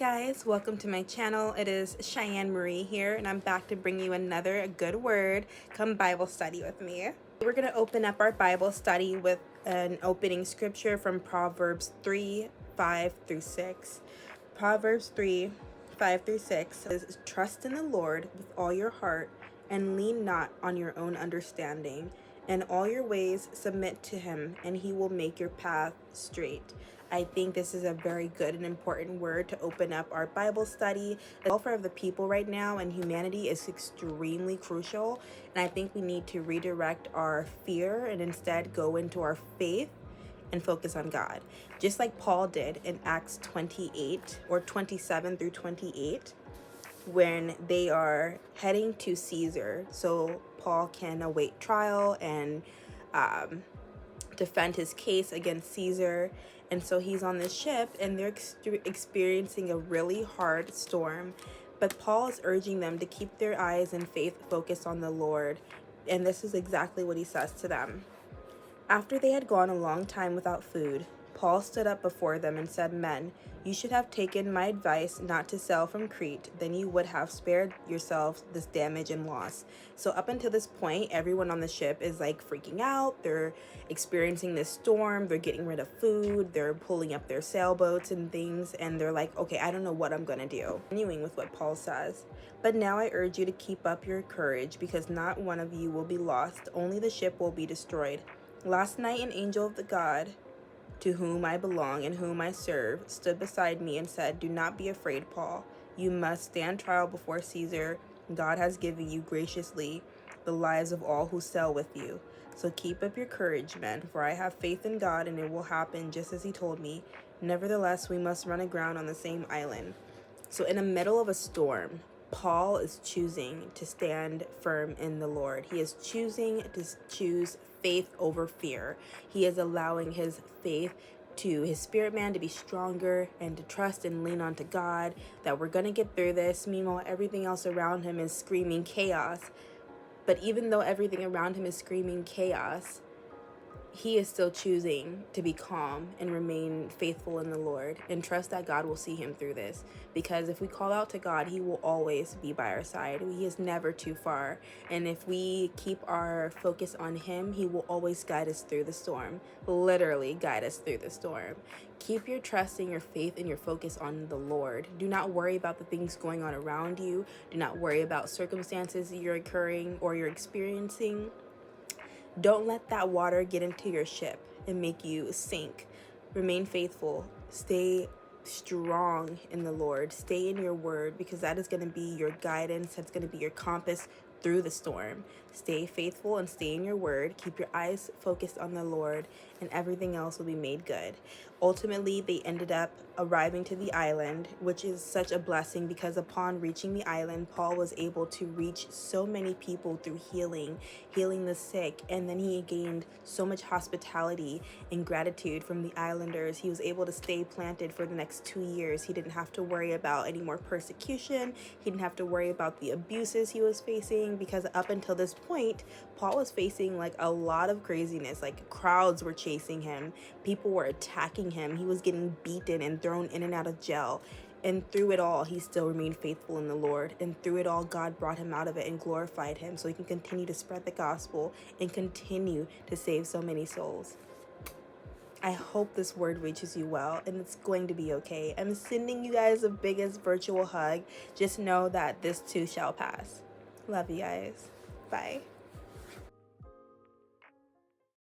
guys, welcome to my channel. It is Cheyenne Marie here, and I'm back to bring you another good word. Come Bible study with me. We're going to open up our Bible study with an opening scripture from Proverbs 3:5-6. Proverbs 3:5-6 says, "Trust in the Lord with all your heart and lean not on your own understanding. In all your ways submit to him, and he will make your path straight." I think this is a very good and important word to open up our Bible study. The welfare of the people right now and humanity is extremely crucial, and I think we need to redirect our fear and instead go into our faith and focus on God. Just like Paul did in Acts 28 or 27-28, when they are heading to Caesar so Paul can await trial and defend his case against Caesar. And so he's on this ship and they're experiencing a really hard storm. But Paul is urging them to keep their eyes and faith focused on the Lord. And this is exactly what he says to them. After they had gone a long time without food, Paul stood up before them and said, "Men, you should have taken my advice not to sail from Crete. Then you would have spared yourselves this damage and loss." So up until this point, everyone on the ship is like freaking out. They're experiencing this storm. They're getting rid of food. They're pulling up their sailboats and things. And they're like, okay, I don't know what I'm going to do. Continuing with what Paul says. "But now I urge you to keep up your courage, because not one of you will be lost. Only the ship will be destroyed. Last night an angel of the God to whom I belong and whom I serve stood beside me and said, 'Do not be afraid, Paul. You must stand trial before Caesar. God has given you graciously the lives of all who sail with you. So keep up your courage, men, for I have faith in God, and it will happen just as he told me. Nevertheless, we must run aground on the same island.'" So in the middle of a storm, Paul is choosing to stand firm in the Lord. He is choosing to choose faith over fear. He is allowing his faith to his spirit man to be stronger and to trust and lean onto God, that we're going to get through this. Meanwhile, everything else around him is screaming chaos. But even though everything around him is screaming chaos, he is still choosing to be calm and remain faithful in the Lord and trust that God will see him through this. Because if we call out to God, he will always be by our side. He is never too far. And if we keep our focus on him, he will always guide us through the storm. Literally guide us through the storm. Keep your trust and your faith and your focus on the Lord. Do not worry about the things going on around you. Do not worry about circumstances that you're occurring or you're experiencing. Don't let that water get into your ship and make you sink. Remain faithful. Stay strong in the Lord. Stay in your word, because that is going to be your guidance. That's going to be your compass through the storm. Stay faithful and stay in your word. Keep your eyes focused on the Lord, and everything else will be made good. Ultimately, they ended up arriving to the island, which is such a blessing, because upon reaching the island, Paul was able to reach so many people through healing the sick, and then he gained so much hospitality and gratitude from the islanders. He was able to stay planted for the next 2 years. He didn't have to worry about any more persecution. He didn't have to worry about the abuses he was facing, because up until this point, Paul was facing like a lot of craziness. Like, crowds were chasing him. People were attacking him. He was getting beaten and thrown in and out of jail. And through it all, he still remained faithful in the Lord. And through it all, God brought him out of it and glorified him so he can continue to spread the gospel and continue to save so many souls. I hope this word reaches you well, and it's going to be okay. I'm sending you guys the biggest virtual hug. Just know that this too shall pass. Love you guys. Bye.